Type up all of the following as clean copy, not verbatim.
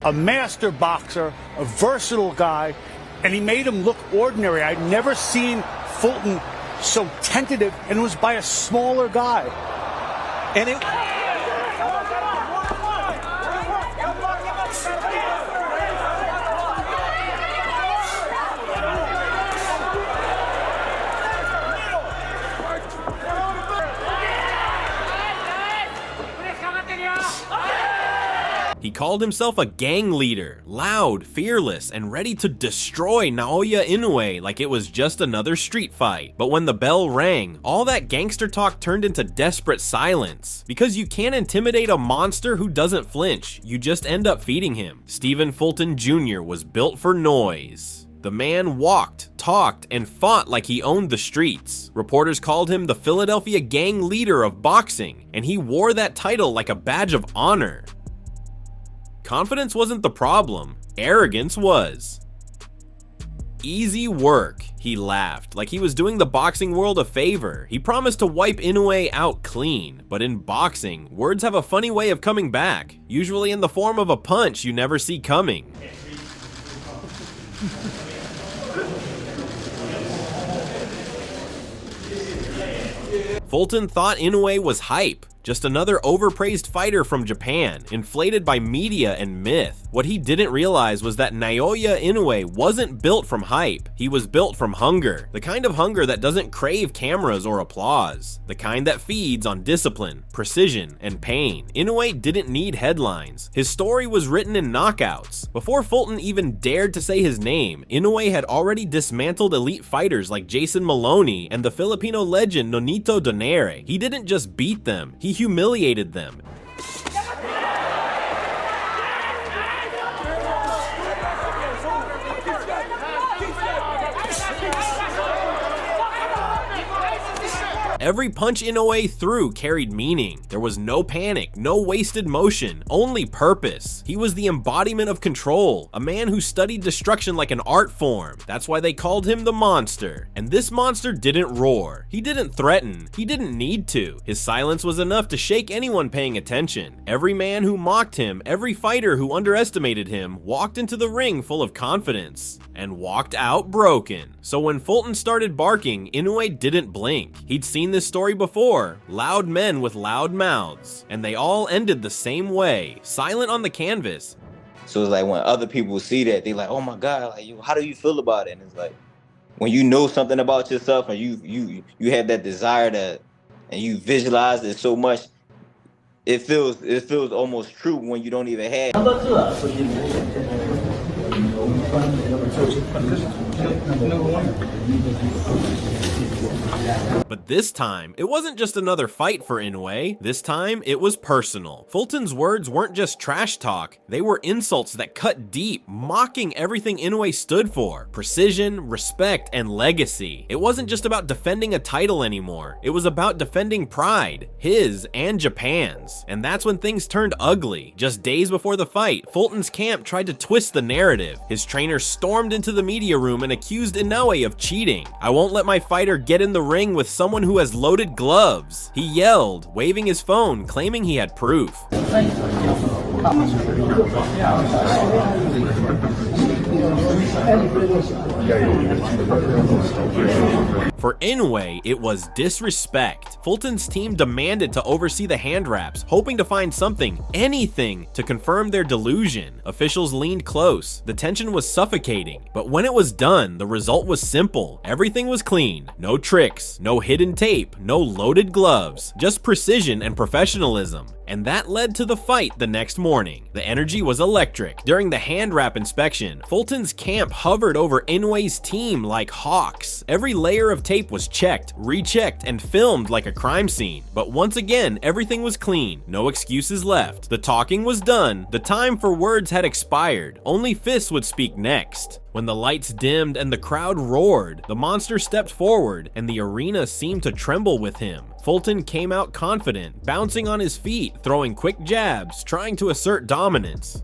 A master boxer, a versatile guy, and he made him look ordinary. I'd never seen Fulton so tentative, and it was by a smaller guy. And it... He called himself a gang leader, loud, fearless, and ready to destroy Naoya Inoue like it was just another street fight. But when the bell rang, all that gangster talk turned into desperate silence. Because you can't intimidate a monster who doesn't flinch, you just end up feeding him. Stephen Fulton Jr. was built for noise. The man walked, talked, and fought like he owned the streets. Reporters called him the Philadelphia gang leader of boxing, and he wore that title like a badge of honor. Confidence wasn't the problem, arrogance was. Easy work, he laughed, like he was doing the boxing world a favor. He promised to wipe Inoue out clean, but in boxing, words have a funny way of coming back, usually in the form of a punch you never see coming. Fulton thought Inoue was hype, just another overpraised fighter from Japan, inflated by media and myth. What he didn't realize was that Naoya Inoue wasn't built from hype, he was built from hunger. The kind of hunger that doesn't crave cameras or applause. The kind that feeds on discipline, precision, and pain. Inoue didn't need headlines. His story was written in knockouts. Before Fulton even dared to say his name, Inoue had already dismantled elite fighters like Jason Maloney and the Filipino legend Nonito Donaire. He didn't just beat them, he humiliated them. Every punch Inoue threw carried meaning. There was no panic, no wasted motion, only purpose. He was the embodiment of control, a man who studied destruction like an art form. That's why they called him the monster. And this monster didn't roar. He didn't threaten. He didn't need to. His silence was enough to shake anyone paying attention. Every man who mocked him, every fighter who underestimated him, walked into the ring full of confidence and walked out broken. So when Fulton started barking, Inoue didn't blink. He'd seen this story before, loud men with loud mouths, and they all ended the same way, silent on the canvas. So it's like when other people see that, they like, oh my God, like, how do you feel about it? And it's like, when you know something about yourself and you have that desire to, and you visualize it so much, it feels almost true when you don't even have it. But this time, it wasn't just another fight for Inoue. This time, it was personal. Fulton's words weren't just trash talk, they were insults that cut deep, mocking everything Inoue stood for. Precision, respect, and legacy. It wasn't just about defending a title anymore, it was about defending pride, his and Japan's. And that's when things turned ugly. Just days before the fight, Fulton's camp tried to twist the narrative. His trainer stormed into the media room and accused Inoue of cheating. "I won't let my fighter get in the ring with someone who has loaded gloves," he yelled, waving his phone, claiming he had proof. For Inoue, it was disrespect. Fulton's team demanded to oversee the hand wraps, hoping to find something, anything, to confirm their delusion. Officials leaned close. The tension was suffocating. But when it was done, the result was simple. Everything was clean. No tricks, no hidden tape, no loaded gloves, just precision and professionalism. And that led to the fight the next morning. The energy was electric. During the hand wrap inspection, Fulton's camp hovered over Inoue's team like hawks. Every layer of tape was checked, rechecked, and filmed like a crime scene. But once again, everything was clean. No excuses left. The talking was done. The time for words had expired. Only fists would speak next. When the lights dimmed and the crowd roared, the monster stepped forward and the arena seemed to tremble with him. Fulton came out confident, bouncing on his feet, throwing quick jabs, trying to assert dominance.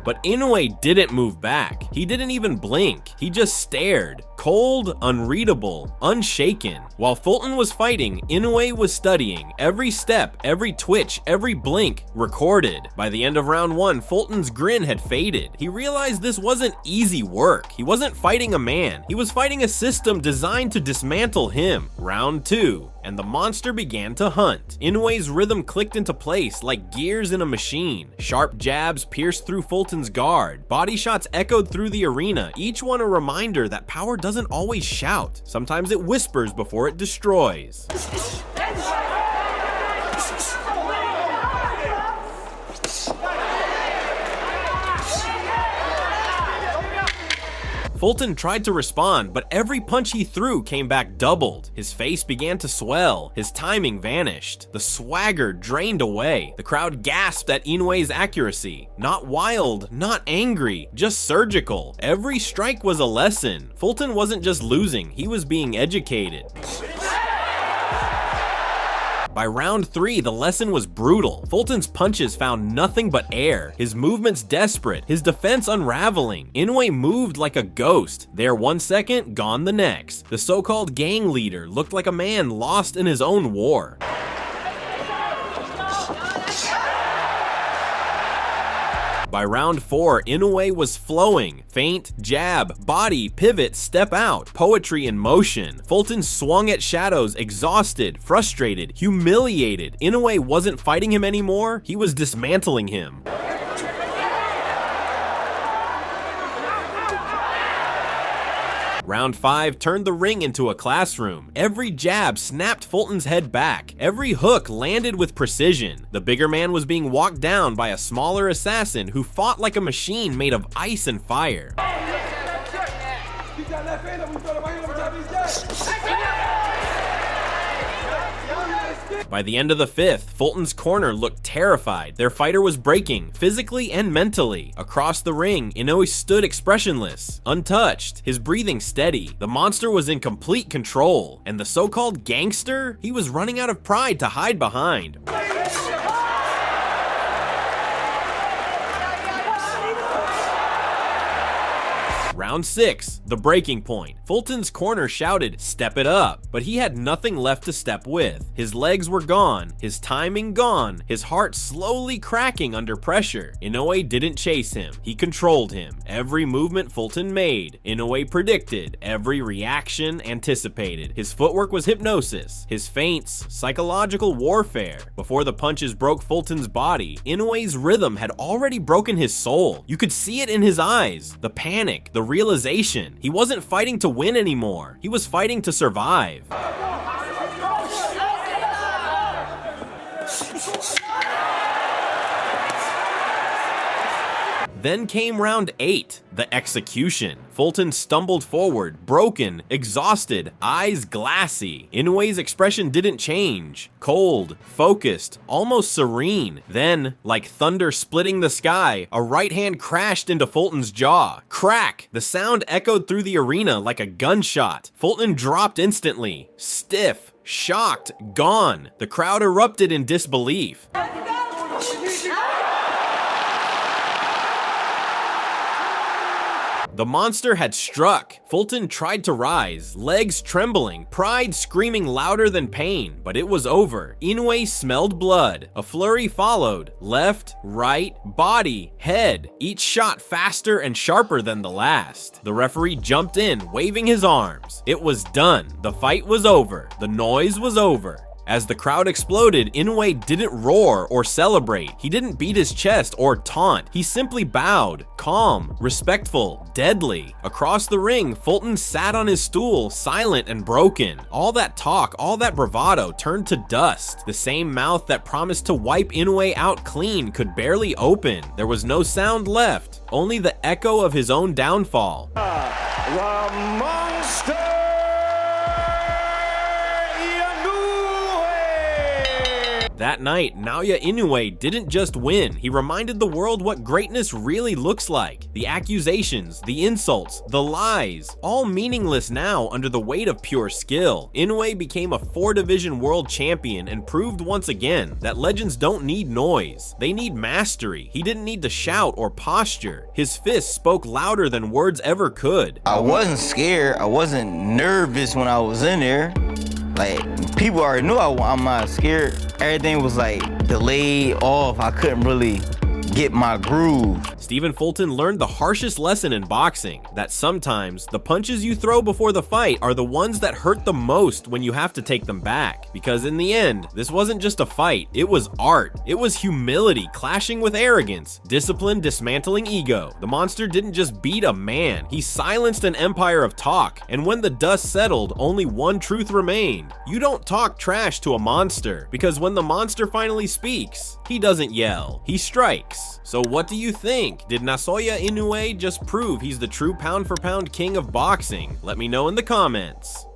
But Inoue didn't move back. He didn't even blink. He just stared. Cold, unreadable, unshaken. While Fulton was fighting, Inoue was studying. Every step, every twitch, every blink recorded. By the end of round 1, Fulton's grin had faded. He realized this wasn't easy work. He wasn't fighting a man. He was fighting a system designed to dismantle him. Round 2. And the monster began to hunt. Inoue's rhythm clicked into place like gears in a machine. Sharp jabs pierced through Fulton's guard. Body shots echoed through the arena, each one a reminder that power doesn't always shout. Sometimes it whispers before it destroys. Fulton tried to respond, but every punch he threw came back doubled. His face began to swell. His timing vanished. The swagger drained away. The crowd gasped at Inoue's accuracy. Not wild, not angry, just surgical. Every strike was a lesson. Fulton wasn't just losing, he was being educated. By round 3, the lesson was brutal. Fulton's punches found nothing but air, his movements desperate, his defense unraveling. Inoue moved like a ghost, there 1 second, gone the next. The so-called gang leader looked like a man lost in his own war. By round 4, Inoue was flowing. Feint, jab, body, pivot, step out, poetry in motion. Fulton swung at shadows, exhausted, frustrated, humiliated. Inoue wasn't fighting him anymore, he was dismantling him. Round 5 turned the ring into a classroom. Every jab snapped Fulton's head back. Every hook landed with precision. The bigger man was being walked down by a smaller assassin who fought like a machine made of ice and fire. By the end of the 5th, Fulton's corner looked terrified. Their fighter was breaking, physically and mentally. Across the ring, Inoue stood expressionless, untouched, his breathing steady. The monster was in complete control, and the so-called gangster, he was running out of pride to hide behind. Round 6, the breaking point. Fulton's corner shouted, "Step it up," but he had nothing left to step with. His legs were gone, his timing gone, his heart slowly cracking under pressure. Inoue didn't chase him, he controlled him. Every movement Fulton made, Inoue predicted. Every reaction anticipated. His footwork was hypnosis, his feints, psychological warfare. Before the punches broke Fulton's body, Inoue's rhythm had already broken his soul. You could see it in his eyes, the panic, the realization. He wasn't fighting to win anymore. He was fighting to survive. Then came round 8, the execution. Fulton stumbled forward, broken, exhausted, eyes glassy. Inoue's expression didn't change. Cold, focused, almost serene. Then, like thunder splitting the sky, a right hand crashed into Fulton's jaw. Crack! The sound echoed through the arena like a gunshot. Fulton dropped instantly. Stiff, shocked, gone. The crowd erupted in disbelief. The monster had struck. Fulton tried to rise, legs trembling, pride screaming louder than pain, but it was over. Inoue smelled blood. A flurry followed. Left, right, body, head, each shot faster and sharper than the last. The referee jumped in, waving his arms. It was done. The fight was over. The noise was over. As the crowd exploded, Inoue didn't roar or celebrate. He didn't beat his chest or taunt. He simply bowed, calm, respectful, deadly. Across the ring, Fulton sat on his stool, silent and broken. All that talk, all that bravado turned to dust. The same mouth that promised to wipe Inoue out clean could barely open. There was no sound left, only the echo of his own downfall. The monster! That night, Naoya Inoue didn't just win, he reminded the world what greatness really looks like. The accusations, the insults, the lies, all meaningless now under the weight of pure skill. Inoue became a 4-division world champion and proved once again that legends don't need noise, they need mastery. He didn't need to shout or posture. His fists spoke louder than words ever could. I wasn't scared, I wasn't nervous when I was in there. Like, people already knew I'm not scared. Everything was like delayed off. I couldn't really get my groove. Stephen Fulton learned the harshest lesson in boxing, that sometimes the punches you throw before the fight are the ones that hurt the most when you have to take them back. Because in the end, this wasn't just a fight, it was art. It was humility clashing with arrogance, discipline dismantling ego. The monster didn't just beat a man, he silenced an empire of talk, and when the dust settled, only one truth remained. You don't talk trash to a monster, because when the monster finally speaks, he doesn't yell, he strikes. So what do you think? Did Naoya Inoue just prove he's the true pound-for-pound king of boxing? Let me know in the comments.